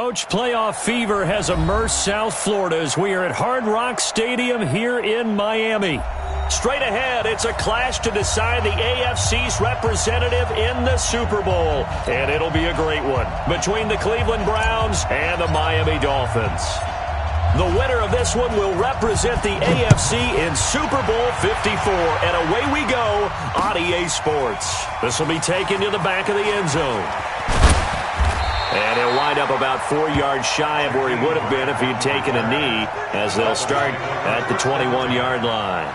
Coach, playoff fever has immersed South Florida as we are at Hard Rock Stadium here in Miami. Straight ahead, it's a clash to decide the AFC's representative in the Super Bowl. And it'll be a great one between the Cleveland Browns and the Miami Dolphins. The winner of this one will represent the AFC in Super Bowl 54. And away we go on EA Sports. This will be taken to the back of the end zone. And he'll wind up about 4 yards shy of where he would have been if he'd taken a knee, as they'll start at the 21-yard line.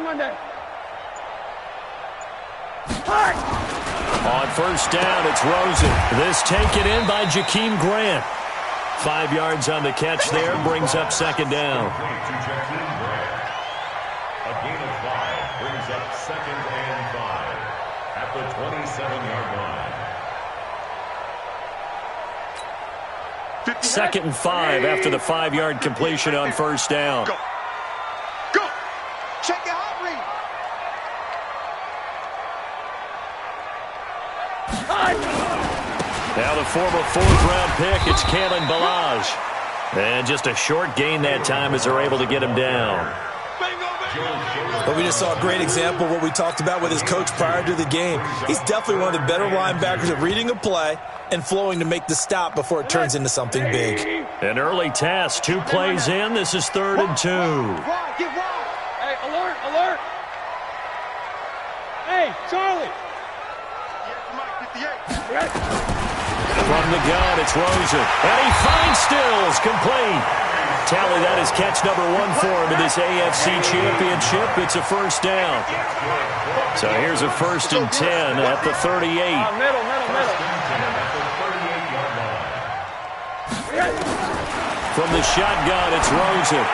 Monday. On first down, it's Rosen. This taken in by Jakeem Grant. 5 yards on the catch there, brings up second down. A gain of 5 brings up 2nd and 5 at the 27-yard line. 2nd and 5 after the 5-yard completion on first down. Check your hot read. Now the former 4th-round pick, it's Kalen Ballage. And just a short gain that time as they're able to get him down. But we just saw a great example of what we talked about with his coach prior to the game. He's definitely one of the better linebackers at reading a play and flowing to make the stop before it turns into something big. An early task, 2 plays in. This is 3rd and 2. Hey, alert. Hey, Charlie. From the gun, it's Rosen. And he finds Stills, complete. Tally, that is catch number 1 for him in this AFC Championship. It's a first down. So here's a 1st and 10 at the 38. Middle. From the shotgun, it's Rosen.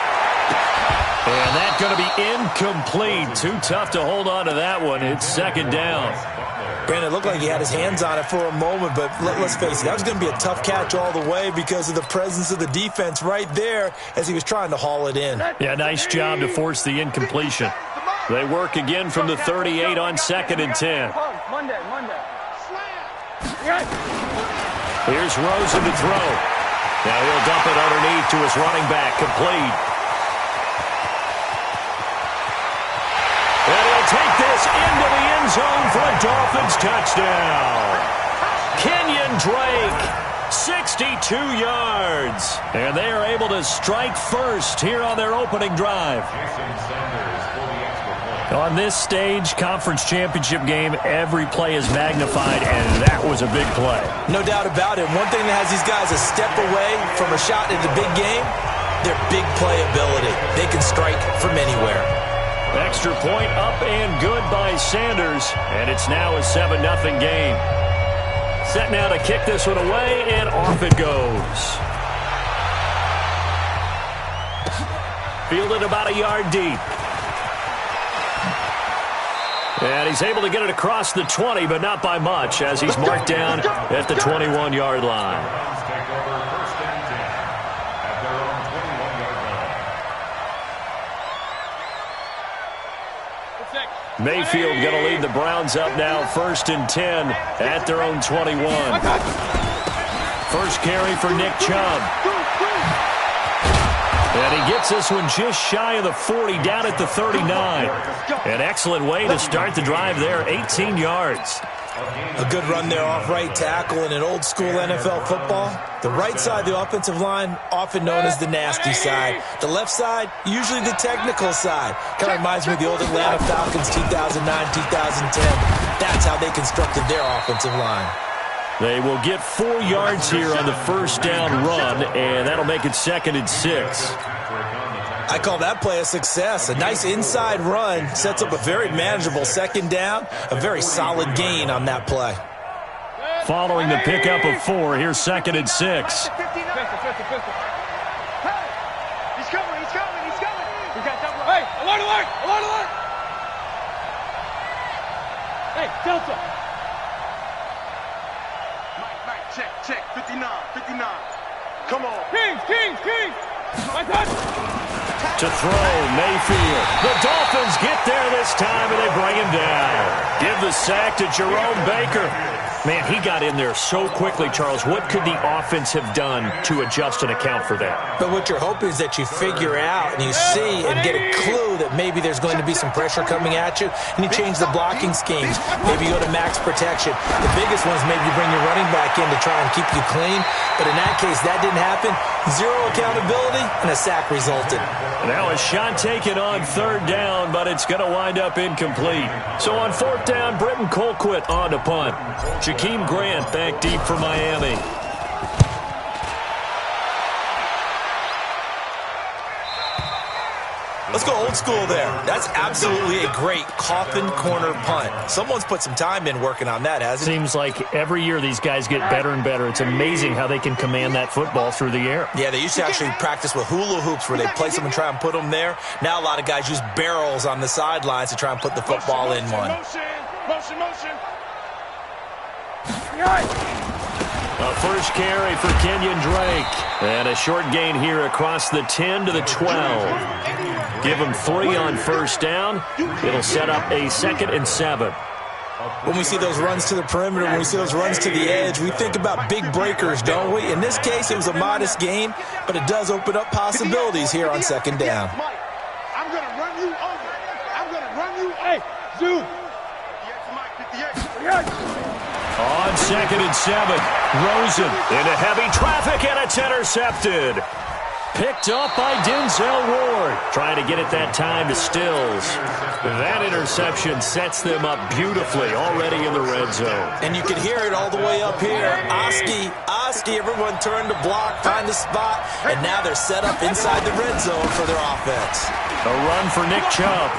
And that's going to be incomplete. Too tough to hold on to that one. It's 2nd down. Granted, it looked like he had his hands on it for a moment, but let's face it, that was going to be a tough catch all the way because of the presence of the defense right there as he was trying to haul it in. Yeah, nice job to force the incompletion. They work again from the 38 on 2nd and 10. Monday. Here's Rosen to throw. Now he'll dump it underneath to his running back, complete. And he'll take this into the end zone for a Dolphins touchdown. Kenyon Drake, 62 yards. And they are able to strike first here on their opening drive. On this stage, conference championship game, every play is magnified, and that was a big play. No doubt about it. One thing that has these guys a step away from a shot in the big game, their big playability. They can strike from anywhere. Extra point up and good by Sanders, and it's now a 7-0 game. Set now to kick this one away, and off it goes. Fielded about a yard deep. And he's able to get it across the 20, but not by much, as he's marked down at the 21-yard line. Mayfield going to lead the Browns up now, 1st and 10 at their own 21. First carry for Nick Chubb. And he gets this one just shy of the 40, down at the 39. An excellent way to start the drive there, 18 yards. A good run there off right tackle in an old school NFL football. The right side of the offensive line, often known as the nasty side. The left side, usually the technical side. Kind of reminds me of the old Atlanta Falcons 2009, 2010. That's how they constructed their offensive line. They will get 4 yards here on the first down run, and that'll make it 2nd and 6. I call that play a success. A nice inside run sets up a very manageable second down, a very solid gain on that play. Following the pickup of 4, here's 2nd and 6. He's coming. He's coming. He's got double. Hey, alert. Hey, Delta. Mike, check. 59. Come on. Kings. My touch. To throw, Mayfield. The Dolphins get there this time, and they bring him down. Give the sack to Jerome Baker. Man, he got in there so quickly, Charles. What could the offense have done to adjust and account for that? But what you're hoping is that you figure out and you see and get a clue that maybe there's going to be some pressure coming at you, and you change the blocking schemes. Maybe you go to max protection. The biggest one is maybe you bring your running back in to try and keep you clean. But in that case, that didn't happen. Zero accountability, and a sack resulted. Now a shot taken on 3rd down, but it's going to wind up incomplete. So on 4th down, Britton Colquitt on to punt. Jakeem Grant back deep for Miami. Let's go old school there. That's absolutely a great coffin corner punt. Someone's put some time in working on that, hasn't it? Seems like every year these guys get better and better. It's amazing how they can command that football through the air. Yeah, they used to actually practice with hula hoops where they place them and try and put them there. Now a lot of guys use barrels on the sidelines to try and put the football in one. Motion. A first carry for Kenyon Drake. And a short gain here across the 10 to the 12. Give him 3 on 1st down. It'll set up a 2nd and 7. When we see those runs to the perimeter, when we see those runs to the edge, we think about big breakers, don't we? In this case, it was a modest gain, but it does open up possibilities here on 2nd down. Mike, I'm going to run you over. Hey, zoom. On 2nd and 7, Rosen into heavy traffic, and it's intercepted. Picked up by Denzel Ward. Trying to get it that time to Stills. That interception sets them up beautifully already in the red zone. And you can hear it all the way up here. Oski, everyone turned to block, find the spot, and now they're set up inside the red zone for their offense. A run for Nick Chubb.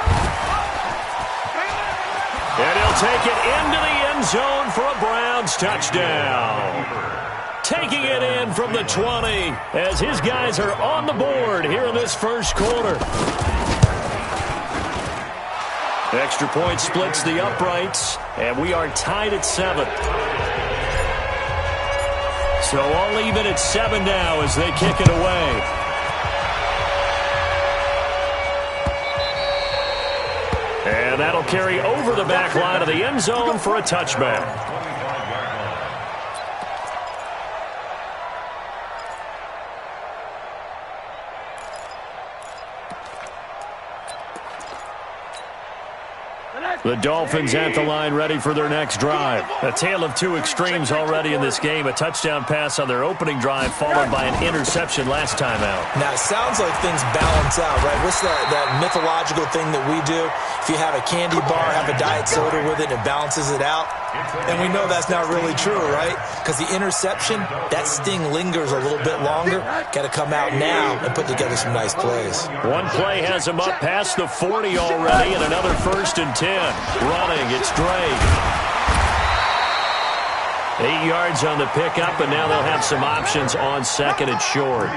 And he'll take it into the end zone for a Browns touchdown. Taking it in from the 20 as his guys are on the board here in this first quarter. Extra point splits the uprights, and we are tied at 7. So all even at 7 now as they kick it away. And that'll carry over the back line of the end zone for a touchback. The Dolphins at the line ready for their next drive. A tale of two extremes already in this game. A touchdown pass on their opening drive followed by an interception last time out. Now, it sounds like things balance out, right? What's that mythological thing that we do? If you have a candy bar, have a diet soda with it, it balances it out. And we know that's not really true, right? Because the interception, that sting lingers a little bit longer. Got to come out now and put together some nice plays. One play has him up past the 40 already, and another 1st and 10. Running, it's Drake. 8 yards on the pickup, and now they'll have some options on 2nd and short.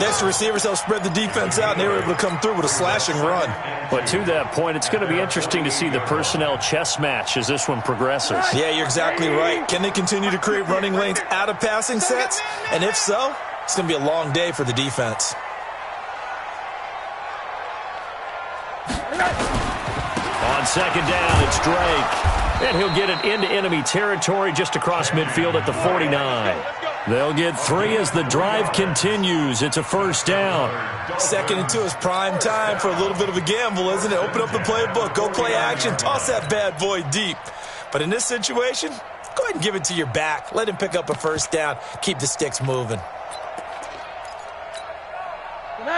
Next, the receivers help spread the defense out, and they were able to come through with a slashing run. But to that point, it's going to be interesting to see the personnel chess match as this one progresses. Yeah, you're exactly right. Can they continue to create running lanes out of passing sets? And if so, it's going to be a long day for the defense. On 2nd down, it's Drake. And he'll get it into enemy territory just across midfield at the 49. They'll get 3 as the drive continues. It's a 1st down. 2nd and 2 is prime time for a little bit of a gamble, isn't it? Open up the playbook, go play action, toss that bad boy deep. But in this situation, go ahead and give it to your back. Let him pick up a 1st down. Keep the sticks moving.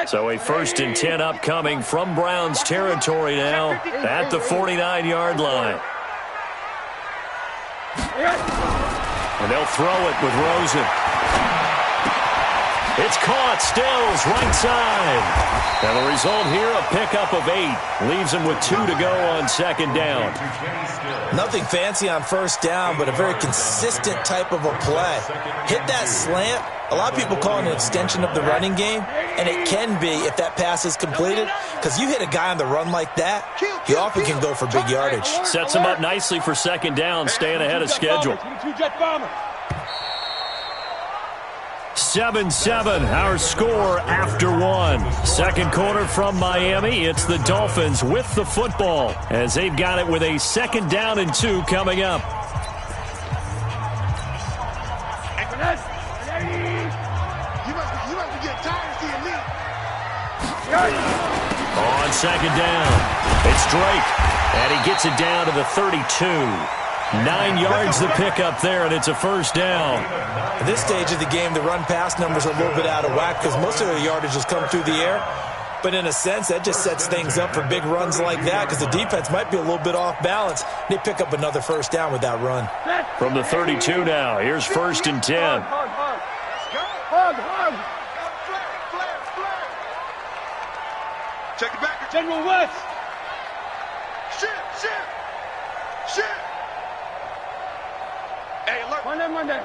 So a 1st and 10 upcoming from Browns territory now at the 49-yard line. And they'll throw it with Rosen. It's caught. Stills, right side. And the result here, a pickup of 8. Leaves him with 2 to go on second down. Nothing fancy on first down, but a very consistent type of a play. Hit that slant. A lot of people call it an extension of the running game, and it can be if that pass is completed, because you hit a guy on the run like that, he often can go for big yardage. Sets him up nicely for second down, staying ahead of schedule. 7-7, our score after 1. Second quarter from Miami. It's the Dolphins with the football as they've got it with a 2nd down and 2 coming up. On second down, it's Drake, and he gets it down to the 32. 9 yards the pickup there, and it's a first down. At this stage of the game, the run-pass numbers are a little bit out of whack because most of the yardage has come through the air. But in a sense, that just sets things up for big runs like that because the defense might be a little bit off balance. They pick up another first down with that run. From the 32 now, here's 1st and 10. Check it back. General West. Shit. Hey, alert. Monday.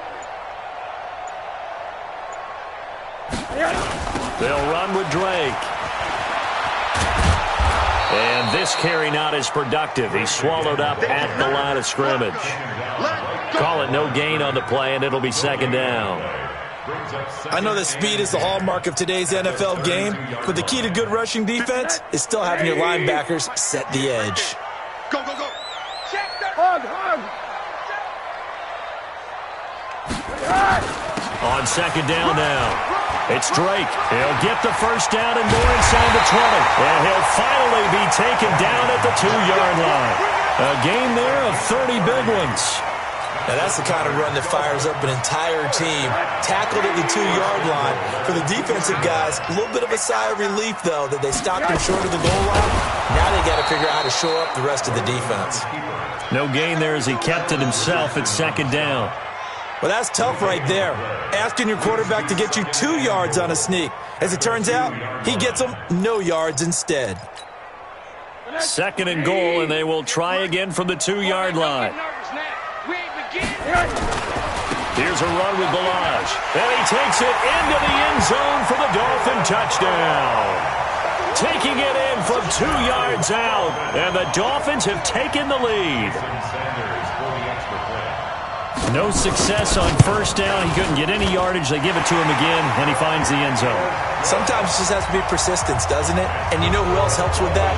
They'll run with Drake. And this carry not as productive. He's swallowed up at the line of scrimmage. Call it no gain on the play, and it'll be 2nd down. I know that speed is the hallmark of today's NFL game, but the key to good rushing defense is still having your linebackers set the edge. Go. Hug. On second down now, it's Drake. He'll get the first down and more inside the 20. And he'll finally be taken down at the 2-yard line. A gain there of 30 big ones. Now that's the kind of run that fires up an entire team. Tackled at the 2-yard line. For the defensive guys, a little bit of a sigh of relief, though, that they stopped him short of the goal line. Now they got to figure out how to shore up the rest of the defense. No gain there as he kept it himself at 2nd down. Well, that's tough right there. Asking your quarterback to get you 2 yards on a sneak. As it turns out, he gets them no yards instead. 2nd and goal, and they will try again from the 2-yard line. Here's a run with Balaj. And he takes it into the end zone for the Dolphin touchdown. Taking it in from 2 yards out. And the Dolphins have taken the lead. No success on first down. He couldn't get any yardage. They give it to him again, and he finds the end zone. Sometimes it just has to be persistence, doesn't it? And you know who else helps with that?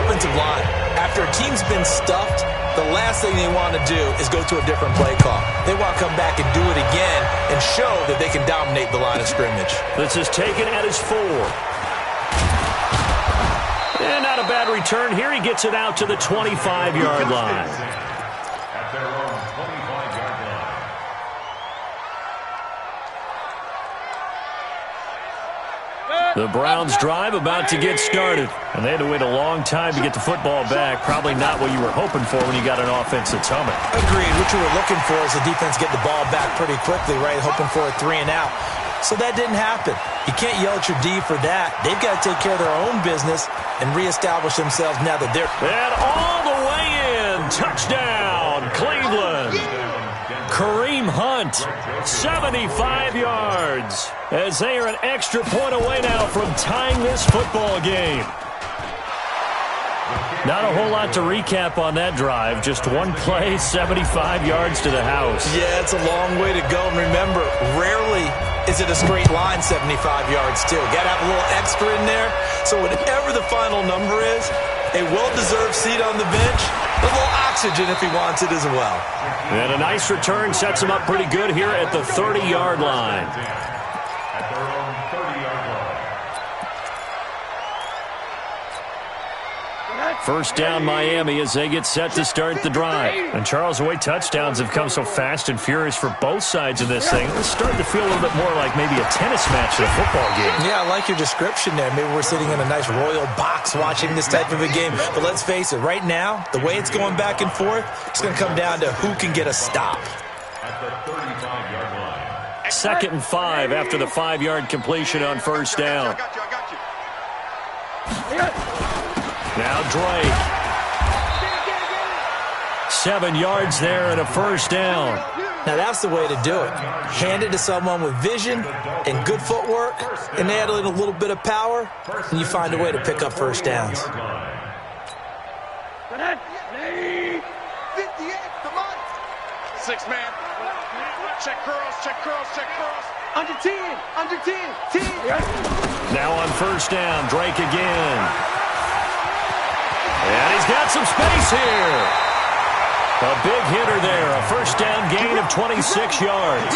Offensive line. After a team's been stuffed, the last thing they want to do is go to a different play call. They want to come back and do it again and show that they can dominate the line of scrimmage. This is taken at his 4. And not a bad return here. He gets it out to the 25-yard line. At their own 25-yard line. The Browns drive about to get started. And they had to wait a long time to get the football back. Probably not what you were hoping for when you got an offense that's humming. Agreed. What you were looking for is the defense get the ball back pretty quickly, right? Hoping for a 3 and out. So that didn't happen. You can't yell at your D for that. They've got to take care of their own business and reestablish themselves now that they're... And all the way in. Touchdown, Cleveland. Kareem Hunt, 75 yards, as they are an extra point away now from tying this football game. Not a whole lot to recap on that drive. Just one play, 75 yards to the house. Yeah, it's a long way to go. And remember, rarely is it a straight line 75 yards, too. Got to have a little extra in there. So whatever the final number is, a well-deserved seat on the bench, a little oxygen if he wants it as well. And a nice return sets him up pretty good here at the 30-yard line. At their own 30-yard line. First down Miami as they get set to start the drive. And Charles, the way touchdowns have come so fast and furious for both sides of this thing, it's starting to feel a little bit more like maybe a tennis match than a football game. Yeah, I like your description there. Maybe we're sitting in a nice royal box watching this type of a game. But let's face it, right now, the way it's going back and forth, it's going to come down to who can get a stop. At the 35-yard line. 2nd and 5 after the 5-yard completion on first down. Now Drake. 7 yards there and a first down. Now that's the way to do it. Hand it to someone with vision and good footwork, and add in a little bit of power, and you find a way to pick up first downs. 58, come on. 6-man. Check curls, check curls, check curls. Under 10, under 10, 10. Now on first down, Drake again. And he's got some space here. A big hitter there. A first down gain of 26 yards.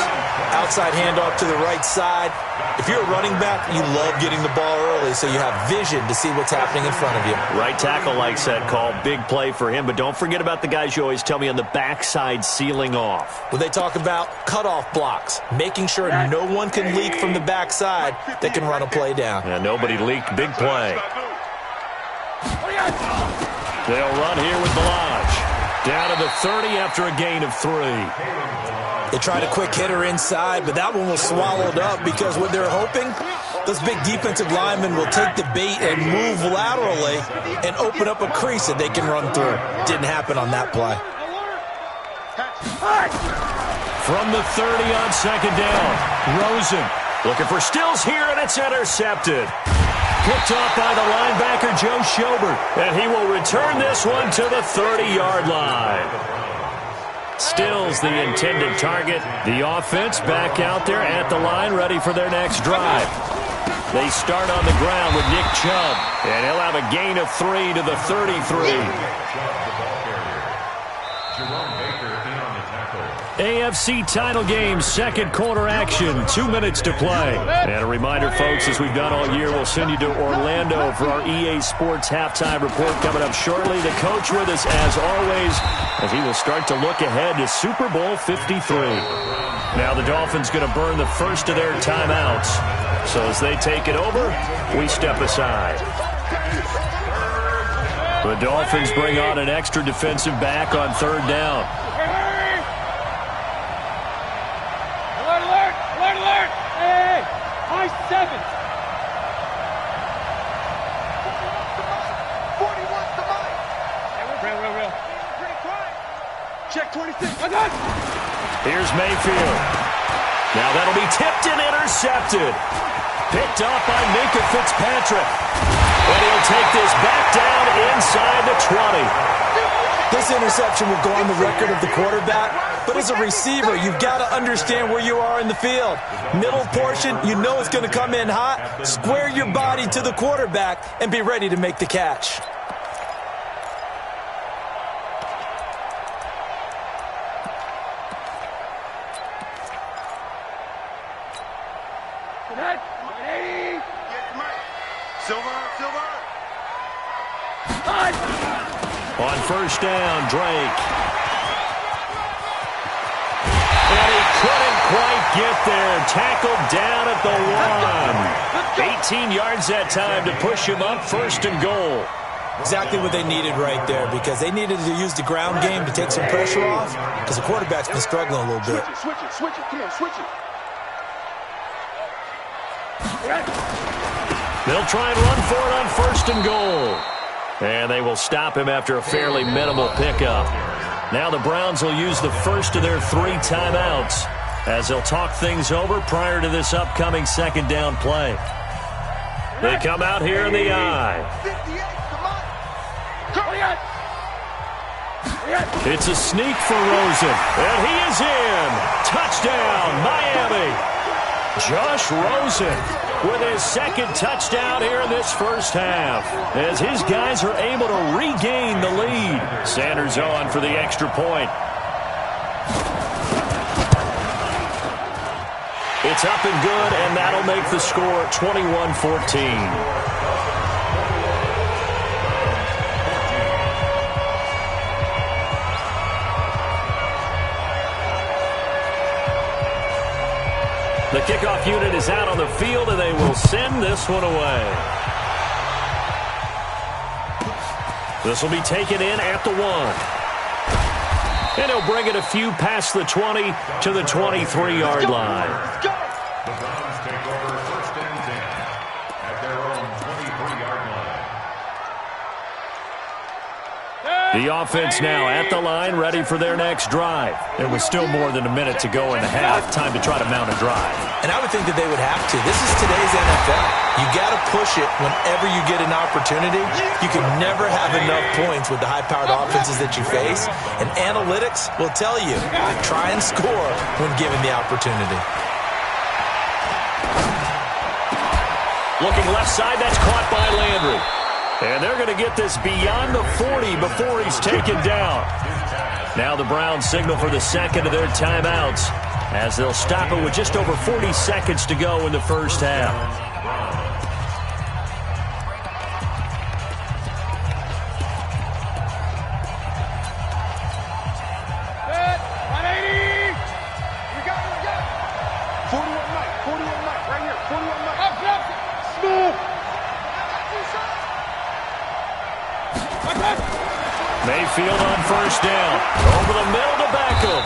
Outside handoff to the right side. If you're a running back, you love getting the ball early so you have vision to see what's happening in front of you. Right tackle likes that call. Big play for him. But don't forget about the guys you always tell me on the backside sealing off. When they talk about cutoff blocks, making sure no one can leak from the backside that can run a play down. And nobody leaked. Big play. They'll run here with Balaj. Down to the 30 after a gain of 3. They tried a quick hitter inside, but that one was swallowed up because what they're hoping, those big defensive linemen will take the bait and move laterally and open up a crease that they can run through. Didn't happen on that play. From the 30 on second down, Rosen looking for Stills here, and it's intercepted. Picked off by the linebacker, Joe Schobert. And he will return this one to the 30-yard line. Stills the intended target. The offense back out there at the line, ready for their next drive. They start on the ground with Nick Chubb. And he'll have a gain of 3 to the 33. AFC title game, second quarter action, 2 minutes to play. And a reminder, folks, as we've done all year, we'll send you to Orlando for our EA Sports halftime report coming up shortly. The coach with us, as always, as he will start to look ahead to Super Bowl 53. Now the Dolphins going to burn the first of their timeouts. So as they take it over, we step aside. The Dolphins bring on an extra defensive back on third down. Check 26. Here's Mayfield. Now that'll be tipped and intercepted. Picked off by Minka Fitzpatrick. And he'll take this back down inside the 20. This interception will go on the record of the quarterback, but as a receiver, you've got to understand where you are in the field. Middle portion, you know it's going to come in hot. Square your body to the quarterback and be ready to make the catch. On first down, Drake. And he couldn't quite get there. Tackled down at the 1. 18 yards that time to push him up, first and goal. Exactly what they needed right there, because they needed to use the ground game to take some pressure off, because the quarterback's been struggling a little bit. Switch it, come on, switch it. They'll try and run for it on first and goal. And they will stop him after a fairly minimal pickup. Now the Browns will use the first of their 3 timeouts as they'll talk things over prior to this upcoming second down play. They come out here in the eye. It's a sneak for Rosen. And he is in. Touchdown, Miami. Josh Rosen with his second touchdown here in this first half, as his guys are able to regain the lead. Sanders on for the extra point. It's up and good, and that'll make the score 21-14. The kickoff unit is out on the field, and they will send this one away. This will be taken in at the 1. And he'll bring it a few past the 20 to the 23-yard line. The Browns take over 1st and 10 at their own 23-yard line. The offense now at the line, ready for their next drive. There was still more than a minute to go in the half. Time to try to mount a drive. And I would think that they would have to. This is today's NFL. You got to push it whenever you get an opportunity. You can never have enough points with the high-powered offenses that you face. And analytics will tell you to try and score when given the opportunity. Looking left side, that's caught by Landry. And they're going to get this beyond the 40 before he's taken down. Now the Browns signal for the second of their timeouts as they'll stop it with just over 40 seconds to go in the first half. Mayfield on first down. Over the middle to Beckham.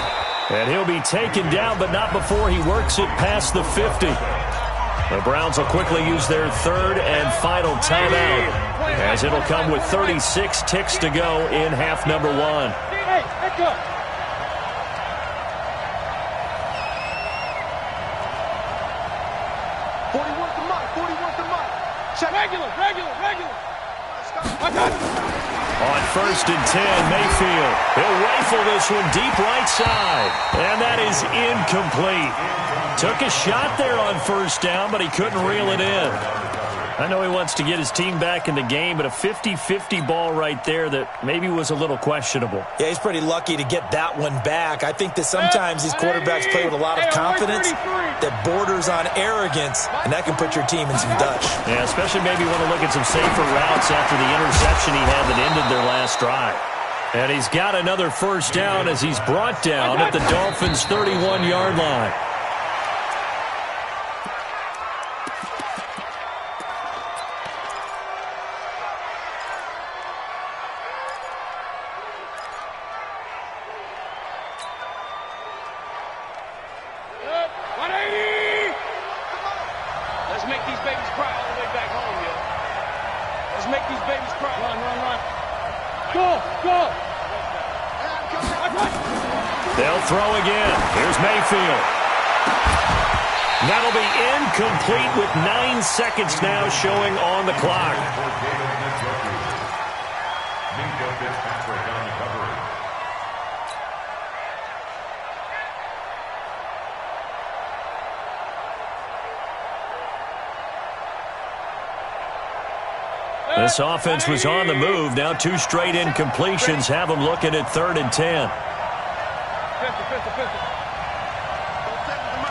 And he'll be taken down, but not before he works it past the 50. The Browns will quickly use their third and final timeout, as it'll come with 36 ticks to go in half number one. Hey, back up. Regular. On first and 10, Mayfield. He'll rifle this one deep right side. And that is incomplete. Took a shot there on first down, but he couldn't reel it in. I know he wants to get his team back in the game, but a 50-50 ball right there that maybe was a little questionable. Yeah, he's pretty lucky to get that one back. I think that sometimes these quarterbacks play with a lot of confidence that borders on arrogance, and that can put your team in some Dutch. Yeah, especially maybe want to look at some safer routes after the interception he had that ended their last drive. And he's got another first down as he's brought down at the Dolphins' 31-yard line. They'll throw again. Here's Mayfield. That'll be incomplete with 9 seconds now showing on the clock. This offense was on the move. Now 2 straight incompletions have them looking at 3rd and 10.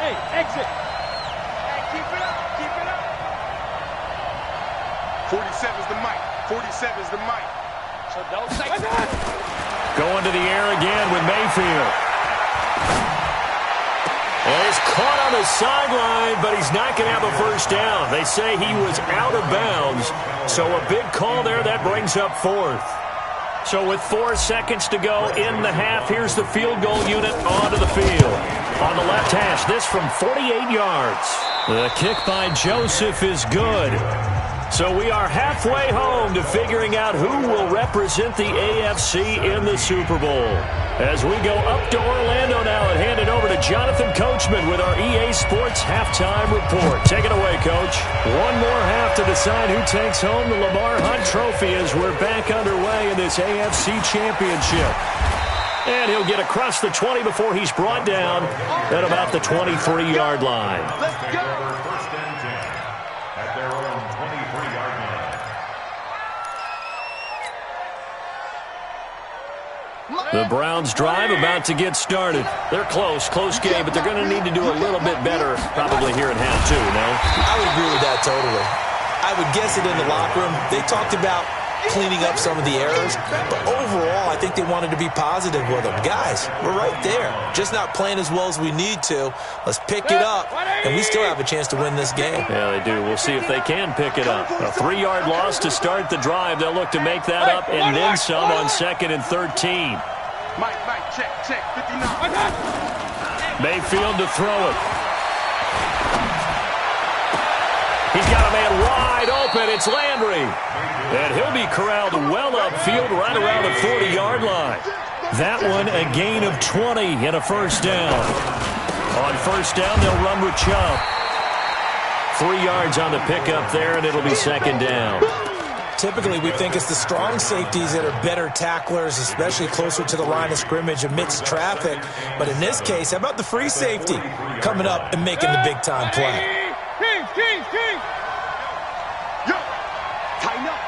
Hey, exit. Hey, keep it up. 47's the mic. 47's the mic. So don't say that. Going to the air again with Mayfield. And he's caught on the sideline, but he's not going to have a first down. They say he was out of bounds. So a big call there that brings up 4th. So with 4 seconds to go in the half, here's the field goal unit onto the field. On the left hash, this from 48 yards. The kick by Joseph is good. So we are halfway home to figuring out who will represent the AFC in the Super Bowl. As we go up to Orlando now and hand it over to Jonathan Coachman with our EA Sports Halftime Report. Take it away, Coach. One more half to decide who takes home the Lamar Hunt Trophy as we're back underway in this AFC Championship. And he'll get across the 20 before he's brought down at about the 23-yard line. Let's go. First and 10 at their own 23-yard line. The Browns drive about to get started. They're close game, but they're going to need to do a little bit better probably here in half 2, no? I would agree with that totally. I would guess it in the locker room. They talked about cleaning up some of the errors, but overall, I think they wanted to be positive with them. Guys, we're right there. Just not playing as well as we need to. Let's pick it up, and we still have a chance to win this game. Yeah, they do. We'll see if they can pick it up. A 3-yard loss to start the drive. They'll look to make that up and then some on 2nd and 13. Mike, check, 59. Mayfield to throw it. He's got a man wide open. It's Landry. And he'll be corralled well upfield right around the 40-yard line. That one a gain of 20 and a first down. On first down, they'll run with Chubb. 3 yards on the pickup there, and it'll be second down. Typically, we think it's the strong safeties that are better tacklers, especially closer to the line of scrimmage amidst traffic. But in this case, how about the free safety coming up and making the big-time play? Yo, tighten up.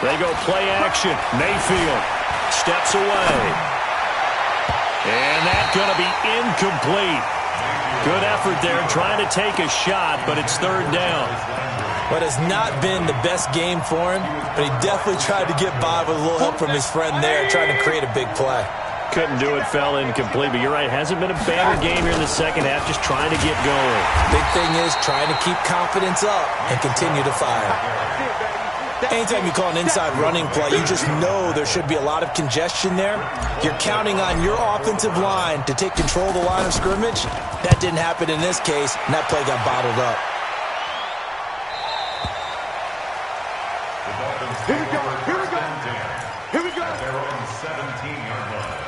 They go play action. Mayfield steps away. And that's going to be incomplete. Good effort there trying to take a shot, but it's third down. But it's not been the best game for him, but he definitely tried to get by with a little help from his friend there, trying to create a big play. Couldn't do it, fell incomplete, but you're right. Hasn't been a banner game here in the second half, just trying to get going. Big thing is trying to keep confidence up and continue to fire. Anytime you call an inside running play, you just know there should be a lot of congestion there. You're counting on your offensive line to take control of the line of scrimmage. That didn't happen in this case, and that play got bottled up. Here we go. At their own 17-yard line.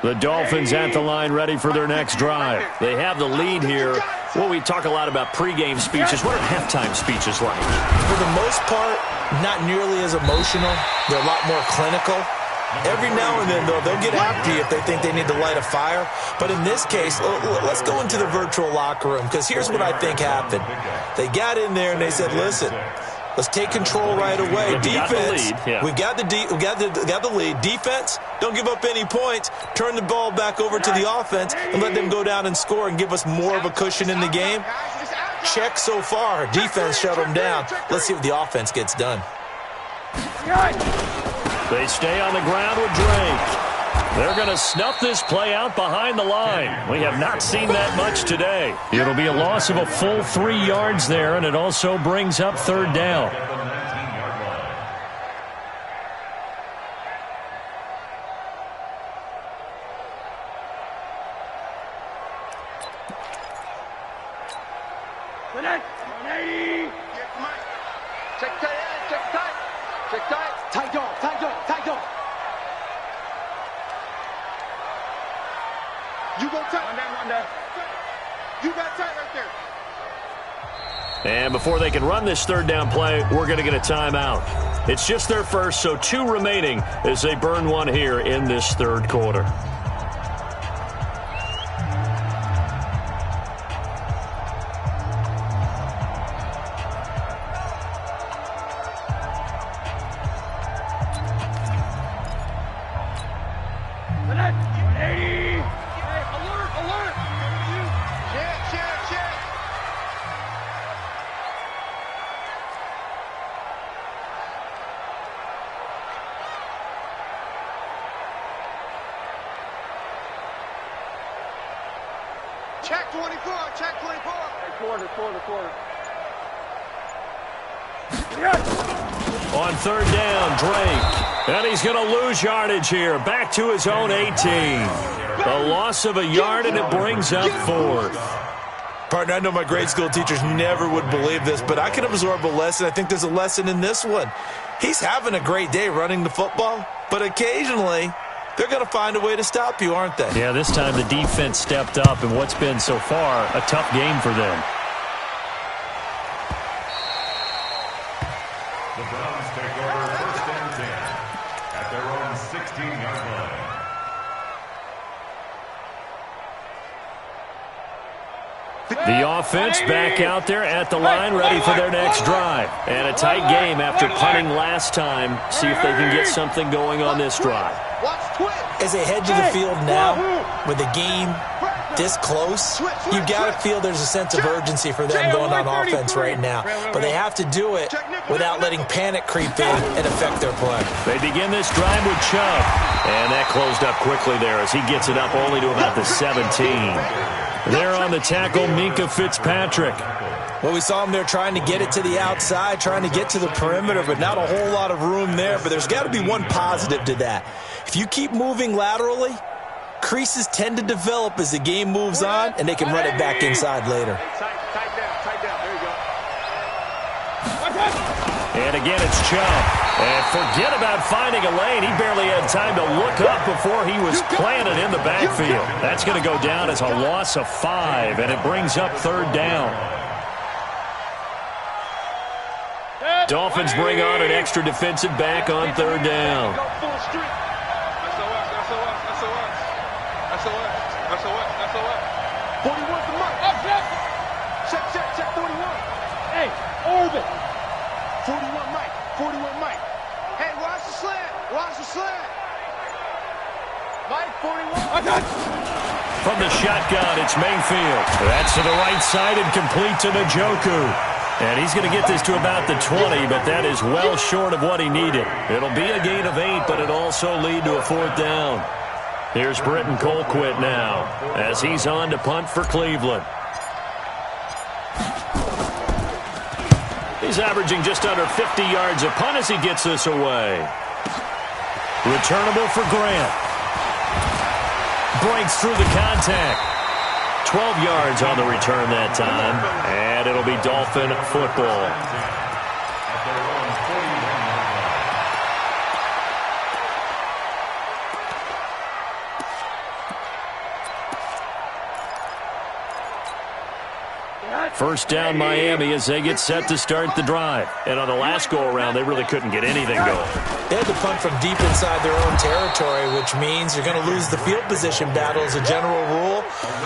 The Dolphins at the line ready for their next drive. They have the lead here. Well, we talk a lot about pregame speeches. What are halftime speeches like? For the most part, not nearly as emotional. They're a lot more clinical. Every now and then, though, they'll get after you if they think they need to light a fire. But in this case, let's go into the virtual locker room, because here's what I think happened. They got in there and they said, listen, let's take control right away. Defense, we got the lead. Defense, don't give up any points. Turn the ball back over to the offense and let them go down and score and give us more of a cushion in the game. Check so far. Defense shut them down. Let's see what the offense gets done. They stay on the ground with Drake. They're going to snuff this play out behind the line. We have not seen that much today. It'll be a loss of a full 3 yards there, and it also brings up third down. You go tight. One down. You got tight right there. And before they can run this third down play, we're going to get a timeout. It's just their first, so 2 remaining as they burn one here in this third quarter. Check 24, check 24. Quarter. On third down, Drake. And he's going to lose yardage here. Back to his own 18. A loss of a yard, and it brings up fourth. Partner, I know my grade school teachers never would believe this, but I can absorb a lesson. I think there's a lesson in this one. He's having a great day running the football, but occasionally they're going to find a way to stop you, aren't they? Yeah, this time the defense stepped up in what's been so far a tough game for them. The Browns take over first and 10 at their own 16-yard line. The offense back out there at the line, ready for their next drive. And a tight game after punting last time. See if they can get something going on this drive. As they head to the field now, with the game this close, you've got to feel there's a sense of urgency for them going on offense right now. But they have to do it without letting panic creep in and affect their play. They begin this drive with Chubb. And that closed up quickly there as he gets it up only to about the 17. There on the tackle, Minka Fitzpatrick. Well, we saw him there trying to get it to the outside, trying to get to the perimeter, but not a whole lot of room there. But there's got to be one positive to that. If you keep moving laterally, creases tend to develop as the game moves on, and they can run it back inside later. Tight down. There you go. And again, it's Chubb. And forget about finding a lane. He barely had time to look up before he was planted in the backfield. That's going to go down as a loss of 5, and it brings up 3rd down. Dolphins bring on an extra defensive back on 3rd down. SOS. 41 for Mike. Check 41. Hey, Orbit. 41 Mike. Hey, watch the slant. Mike, 41. From the shotgun, it's Mayfield. That's to the right side and complete to Njoku. And he's going to get this to about the 20, but that is well short of what he needed. It'll be a gain of 8, but it'll also lead to a 4th down. Here's Britton Colquitt now as he's on to punt for Cleveland. He's averaging just under 50 yards a punt as he gets this away. Returnable for Grant. Breaks through the contact. 12 yards on the return that time, and it'll be Dolphin football. First down Miami as they get set to start the drive. And on the last go-around, they really couldn't get anything going. They had to punt from deep inside their own territory, which means you're going to lose the field position battle as a general rule.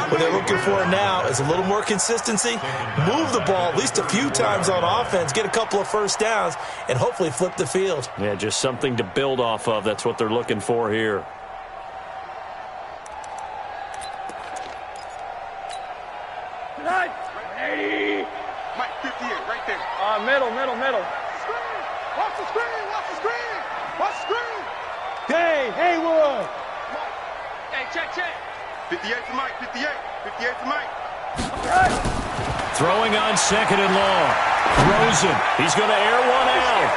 What they're looking for now is a little more consistency, move the ball at least a few times on offense, get a couple of first downs, and hopefully flip the field. Yeah, just something to build off of. That's what they're looking for here. Mike, 58, right there. Middle. Watch the screen. Hey, Haywood. Hey, check. 58 to Mike, 58 to Mike. Throwing on 2nd and long. Rosen, he's going to air one out.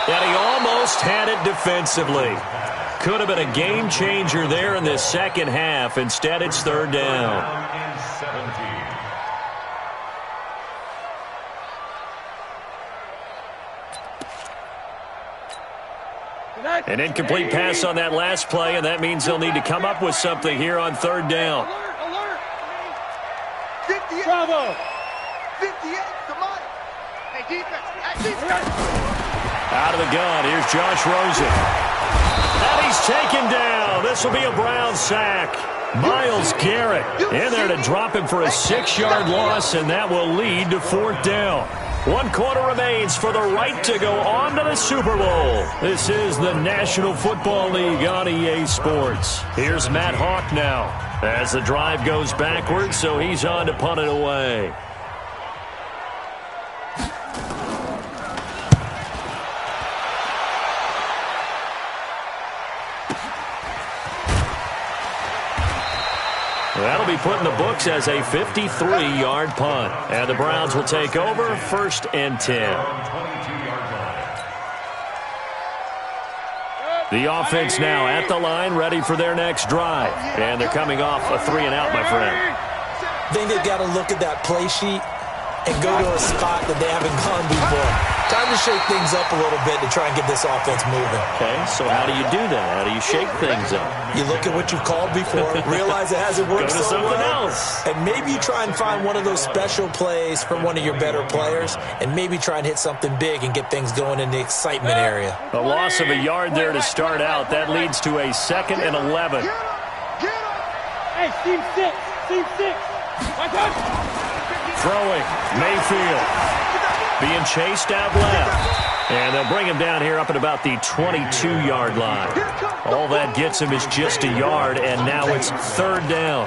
And he almost had it defensively. Could have been a game changer there in the second half. Instead, it's 3rd down. An incomplete pass on that last play, and that means they'll need to come up with something here on 3rd down. Alert. 58. Bravo. 58 to Mike. Hey, defense. Out of the gun, here's Josh Rosen. And he's taken down. This will be a Brown sack. Myles Garrett in there to drop him for a 6-yard loss, and that will lead to 4th down. 1 quarter remains for the right to go on to the Super Bowl. This is the National Football League on EA Sports. Here's Matt Hawk now as the drive goes backwards, so he's on to punt it away. That'll be put in the books as a 53-yard punt. And the Browns will take over 1st and 10. The offense now at the line, ready for their next drive. And they're coming off a 3-and-out, my friend. I think they've got to look at that play sheet and go to a spot that they haven't gone before. Time to shake things up a little bit to try and get this offense moving. Okay, so how do you do that? How do you shake things up? You look at what you've called before, realize it hasn't worked Go to so something well, else. and maybe you try and find one of those special plays from one of your better players, and maybe try and hit something big and get things going in the excitement area. A loss of a yard there to start out. That leads to a 2nd and 11. Hey, team 6. Watch out. Throwing, Mayfield being chased out left. And they'll bring him down here up at about the 22-yard line. All that gets him is just a yard, and now it's 3rd down.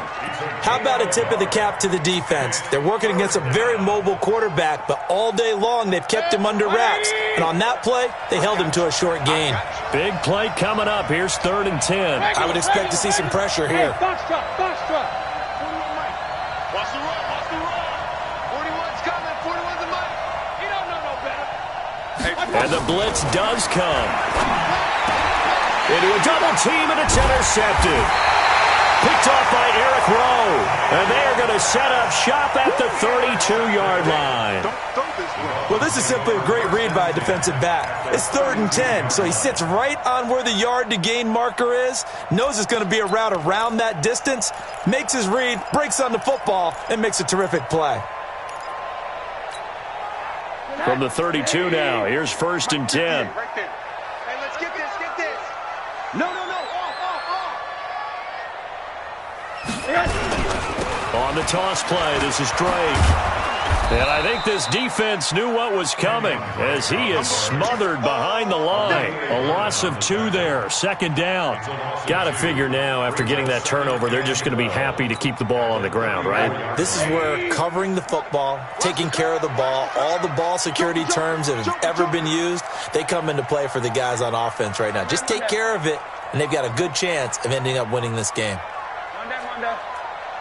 How about a tip of the cap to the defense? They're working against a very mobile quarterback, but all day long they've kept him under wraps. And on that play, they held him to a short gain. Big play coming up. Here's 3rd and 10. I would expect to see some pressure here. Box truck. Watch the run, watch the run. 41's coming, 41's a money. He don't know no better. And the blitz does come. Into a double team, and it's intercepted. Picked off by Eric Rowe. And they're going to set up shop at the 32-yard line. Well, this is simply a great read by a defensive back. It's 3rd and 10, so he sits right on where the yard-to-gain marker is, knows it's going to be a route around that distance, makes his read, breaks on the football, and makes a terrific play. From the 32 now, here's 1st and 10. Right there. Hey, let's get this, get this. No, no, no. Off. On the toss play, this is Drake. And I think this defense knew what was coming as he is smothered behind the line. A loss of 2 there, 2nd down. Got to figure now, after getting that turnover, they're just going to be happy to keep the ball on the ground, right? This is where covering the football, taking care of the ball, all the ball security terms that have ever been used, they come into play for the guys on offense right now. Just take care of it, and they've got a good chance of ending up winning this game.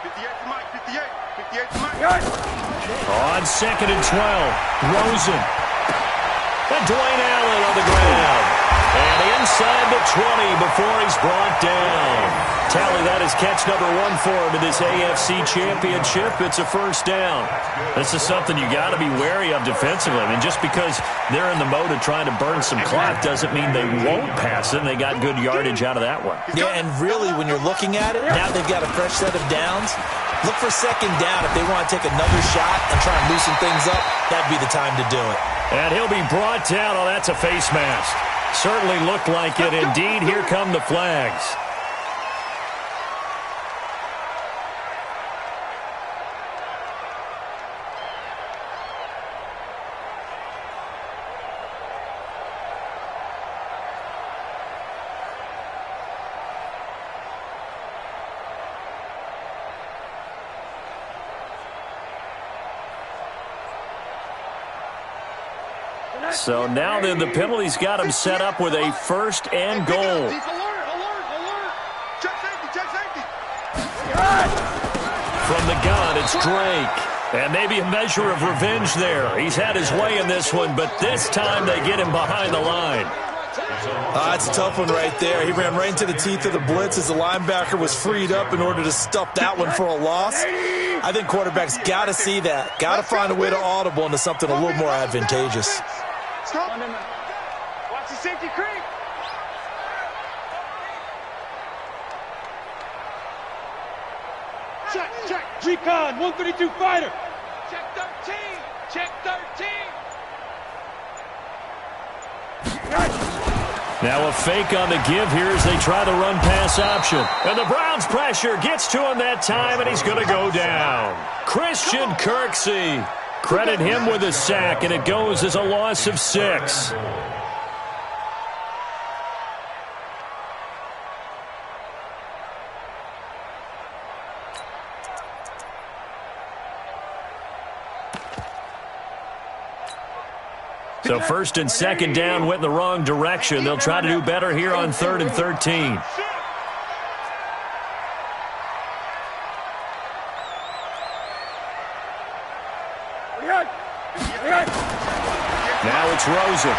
58 to Mike, 58. 58 to Mike. On 2nd and 12, Rosen. And Dwayne Allen on the ground. And inside the 20 before he's brought down. Tally, that is catch number 1 for him in this AFC Championship. It's a 1st down. This is something you got to be wary of defensively. I mean, just because they're in the mode of trying to burn some clock doesn't mean they won't pass it. They got good yardage out of that one. Yeah, and really, when you're looking at it, now they've got a fresh set of downs. Look for 2nd down. If they want to take another shot and try and loosen things up, that'd be the time to do it. And he'll be brought down. Oh, that's a face mask. Certainly looked like it. Indeed, here come the flags. So now then the penalty's got him set up with a 1st and goal. Alert, alert, alert. Check safety, check safety. From the gun, it's Drake. And maybe a measure of revenge there. He's had his way in this one, but this time they get him behind the line. That's a tough one right there. He ran right into the teeth of the blitz as the linebacker was freed up in order to stuff that one for a loss. I think quarterbacks got to see that. Got to find a way to audible into something a little more advantageous. Stop. Watch the safety creep. Check, check. Recon, 132 fighter. Check 13. Check 13. Now a fake on the give here as they try the run-pass option. And the Browns' pressure gets to him that time, and he's going to go down. Christian Kirksey. Credit him with a sack, and it goes as a loss of 6. So 1st and 2nd down went in the wrong direction. They'll try to do better here on 3rd and 13. Now it's Rosen.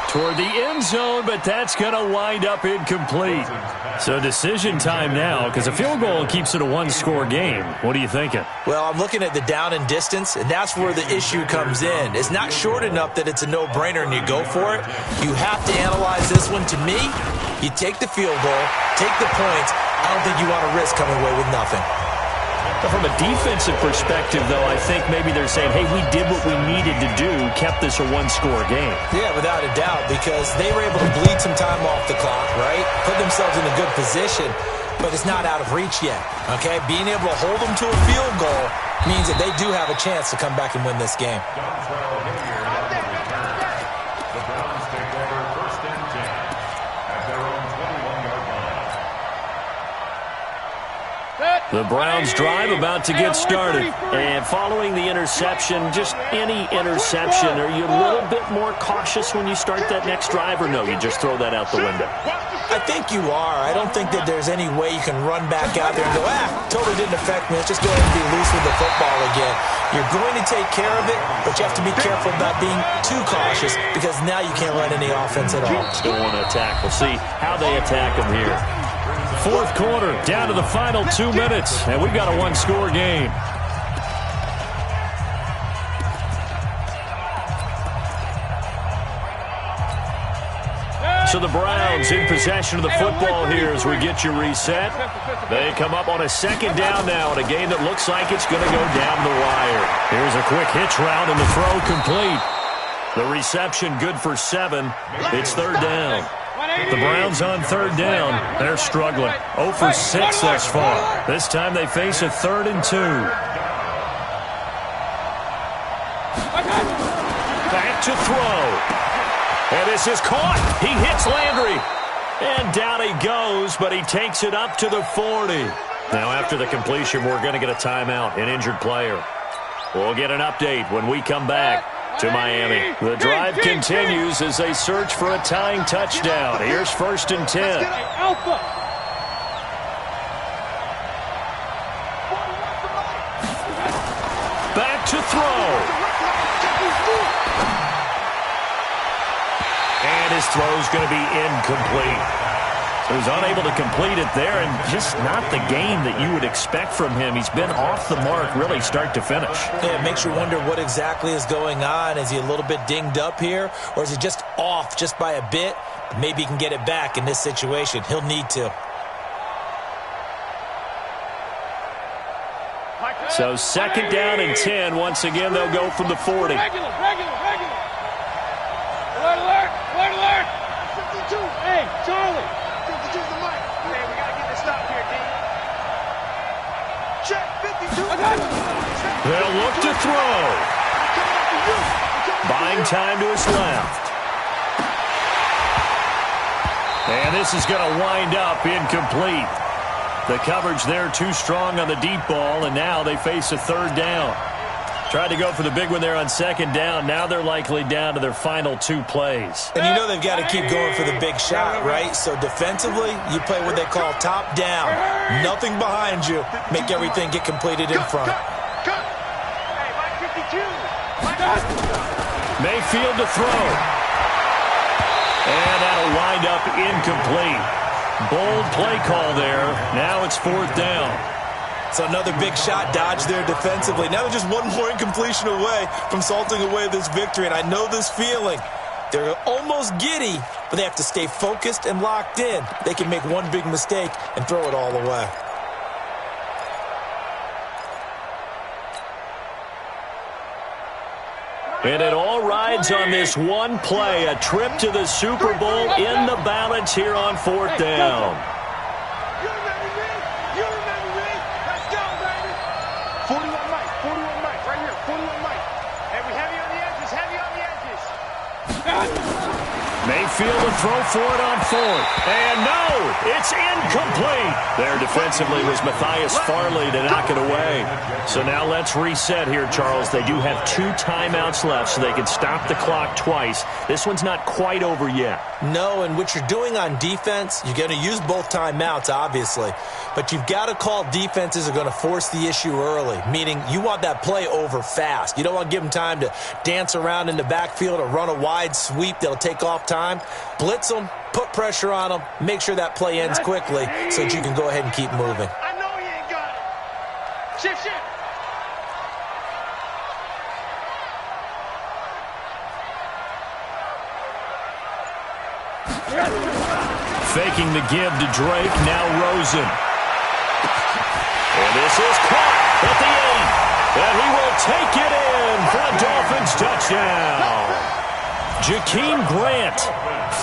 Toward the end zone, but that's going to wind up incomplete. So decision time now, because a field goal keeps it a 1-score game. What are you thinking? Well, I'm looking at the down and distance, and that's where the issue comes in. It's not short enough that it's a no-brainer and you go for it. You have to analyze this one. To me, you take the field goal, take the points. I don't think you want to risk coming away with nothing. From a defensive perspective, though, I think maybe they're saying, hey, we did what we needed to do, kept this a 1-score game. Yeah, without a doubt, because they were able to bleed some time off the clock, right? Put themselves in a good position, but it's not out of reach yet, okay? Being able to hold them to a field goal means that they do have a chance to come back and win this game. The Browns take over 1st and 10 at their own 21-yard line. The Browns drive about to get started. And following the interception, just any interception, are you a little bit more cautious when you start that next drive, or no, you just throw that out the window? Watch the I think you are. I don't think that there's any way you can run back out there and go, totally didn't affect me. Let's just go ahead and be loose with the football again. You're going to take care of it, but you have to be careful about being too cautious because now you can't run any offense at all. Still want to attack. We'll see how they attack them here. Fourth quarter, down to the final 2 minutes, and we've got a one-score game. So the Browns in possession of the football here as we get you reset. They come up on a second down now in a game that looks like it's going to go down the wire. Here's a quick hitch route and the throw complete. The reception good for 7. It's third down. The Browns on third down. They're struggling. 0 for 6 thus far. This time they face a 3rd and 2. Back to throw. And this is caught. He hits Landry. And down he goes, but he takes it up to the 40. Now after the completion, we're going to get a timeout, an injured player. We'll get an update when we come back to Miami. The drive continues as they search for a tying touchdown. Here's 1st and 10. Back to throw. And his throw's going to be incomplete. So he's unable to complete it there, and just not the game that you would expect from him. He's been off the mark really start to finish. Yeah, it makes you wonder what exactly is going on. Is he a little bit dinged up here, or is he just off just by a bit? Maybe he can get it back in this situation. He'll need to. So 2nd down and 10. Once again, they'll go from the 40. Regular. Alert. 52. Hey, Charlie. 52's the mic. Hey, we got to get this stop here, D. Check 52. They'll look to throw. Buying time to his left. And this is going to wind up incomplete. The coverage there too strong on the deep ball, and now they face a 3rd down. Tried to go for the big one there on 2nd down. Now they're likely down to their final 2 plays. And you know they've got to keep going for the big shot, right? So defensively, you play what they call top down. Nothing behind you. Make everything get completed in front. Hey, Mike 52. Mayfield to throw. And that'll wind up incomplete. Bold play call there. Now it's 4th down. So another big shot dodged there defensively. Now they're just one more incompletion away from salting away this victory. And I know this feeling. They're almost giddy, but they have to stay focused and locked in. They can make one big mistake and throw it all away. And it all rides on this one play. A trip to the Super Bowl in the balance here on 4th down. You remember me? You remember me? Let's go, baby. 41 Mike, right here, 41 Mike. And we heavy on the edges, Mayfield will throw for it on 4th. And no, it's incomplete. There defensively was Matthias Farley to knock it away. So now let's reset here, Charles. They do have 2 timeouts left, so they can stop the clock twice. This one's not quite over yet. No, and what you're doing on defense, you're going to use both timeouts, obviously. But you've got to call defenses that are going to force the issue early, meaning you want that play over fast. You don't want to give them time to dance around in the backfield or run a wide sweep that'll take off time. Blitz them, put pressure on them, make sure that play ends quickly so that you can go ahead and keep moving. I know he ain't got it. Shift. Faking the give to Drake, now Rosen. And this is caught at the 8. And he will take it in for a Dolphins touchdown. Jakeem Grant,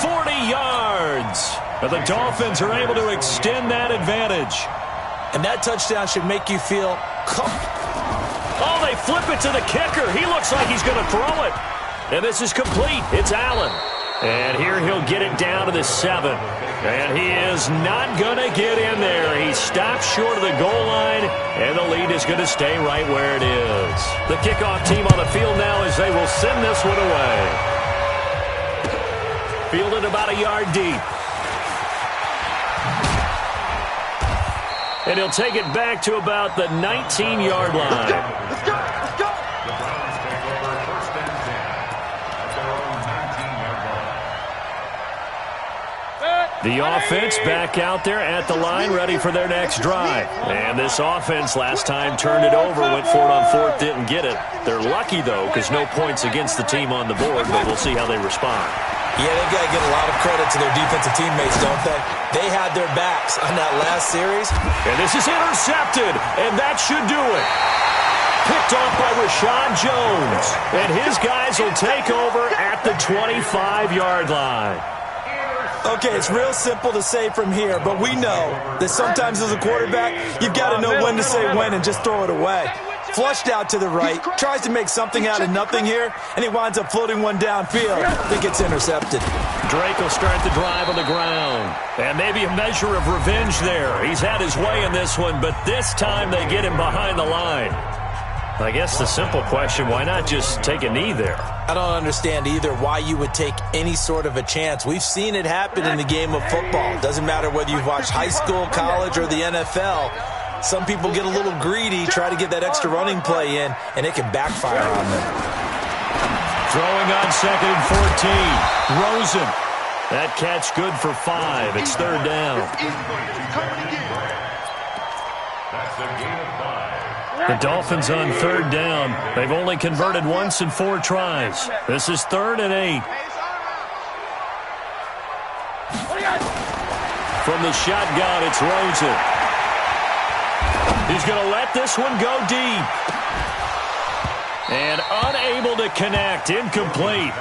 40 yards. And the Dolphins are able to extend that advantage. And that touchdown should make you feel Oh, they flip it to the kicker. He looks like he's going to throw it. And this is complete. It's Allen. And here he'll get it down to the 7. And he is not going to get in there. He stops short of the goal line, and the lead is going to stay right where it is. The kickoff team on the field now as they will send this one away. Fielded about a yard deep. And he'll take it back to about the 19-yard line. Let's go. Let's go. The Browns take over first and 10 at their own 19-yard line. The offense back out there at the line, ready for their next drive. And this offense last time turned it over, went for it on fourth, didn't get it. They're lucky, though, because no points against the team on the board, but we'll see how they respond. Yeah, they've got to give a lot of credit to their defensive teammates, don't they? They had their backs on that last series. And this is intercepted, and that should do it. Picked off by Rashad Jones. And his guys will take over at the 25-yard line. Okay, it's real simple to say from here, but we know that sometimes as a quarterback, you've got to know when to say when and just throw it away. Flushed out to the right, tries to make something out of nothing here, and he winds up floating one downfield. I think it's intercepted. Drake will start the drive on the ground. And maybe a measure of revenge there. He's had his way in this one, but this time they get him behind the line. I guess the simple question, why not just take a knee there? I don't understand either why you would take any sort of a chance. We've seen it happen in the game of football. Doesn't matter whether you've watched high school, college, or the NFL. Some people get a little greedy, try to get that extra running play in, and it can backfire on them. Throwing on 2nd and 14. Rosen. That catch good for 5. It's third down. That's a gain of 5. The Dolphins on third down. They've only converted once in 4 tries. This is 3rd and 8. From the shotgun, it's Rosen. He's going to let this one go deep. And unable to connect. Incomplete.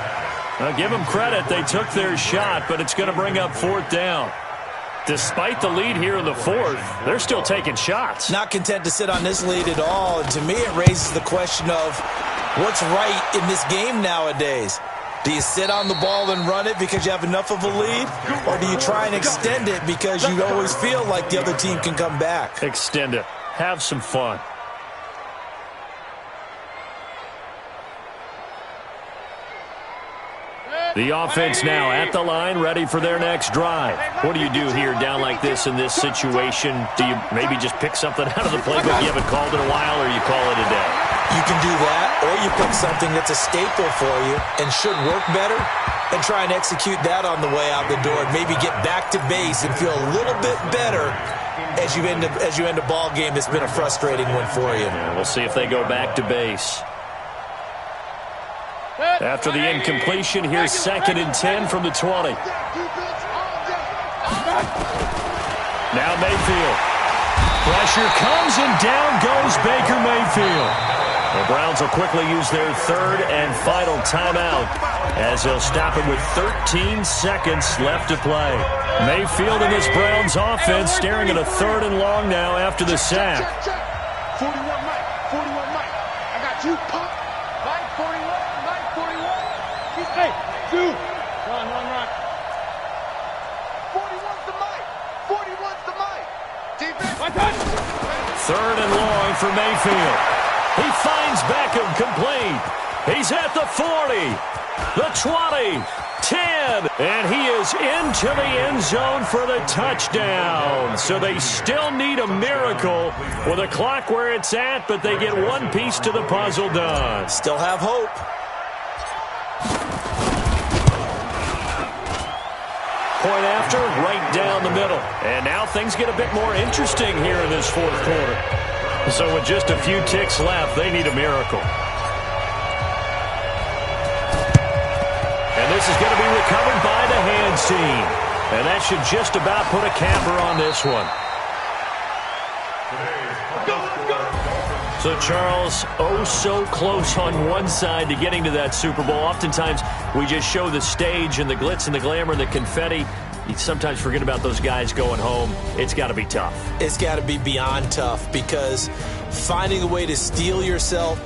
Now, give them credit. They took their shot, but it's going to bring up 4th down. Despite the lead here in the 4th, they're still taking shots. Not content to sit on this lead at all. And to me, it raises the question of what's right in this game nowadays. Do you sit on the ball and run it because you have enough of a lead? Or do you try and extend it because you always feel like the other team can come back? Extend it. Have some fun. The offense now at the line, ready for their next drive. What do you do here down like this in this situation? Do you maybe just pick something out of the playbook you haven't called in a while, or you call it a day? You can do that, or you pick something that's a staple for you and should work better and try and execute that on the way out the door and maybe get back to base and feel a little bit better as you end a ball game that's been a frustrating one for you. Yeah, we'll see if they go back to base. After the incompletion, here's 2nd and 10 from the 20. Now Mayfield. Pressure comes and down goes Baker Mayfield. The Browns will quickly use their 3rd and final timeout as they'll stop it with 13 seconds left to play. Mayfield and this Browns offense staring at a 3rd and long now after the sack. 41 Mike. 41 Mike. I got you. Pump. Mike 41. Mike 41. Hey, 2. Run. 41's the Mike. 41's the Mike. Defense. My touch. 3rd and long for Mayfield. He finds Beckham complete. He's at the 40, the 20, 10, and he is into the end zone for the touchdown. So they still need a miracle with a clock where it's at, but they get one piece to the puzzle done. Still have hope. Point after, right down the middle. And now things get a bit more interesting here in this 4th quarter. So with just a few ticks left, they need a miracle. And this is going to be recovered by the hands team. And that should just about put a capper on this one. So, Charles, oh so close on one side to getting to that Super Bowl. Oftentimes, we just show the stage and the glitz and the glamour and the confetti. You sometimes forget about those guys going home. It's got to be tough. It's got to be beyond tough because finding a way to steel yourself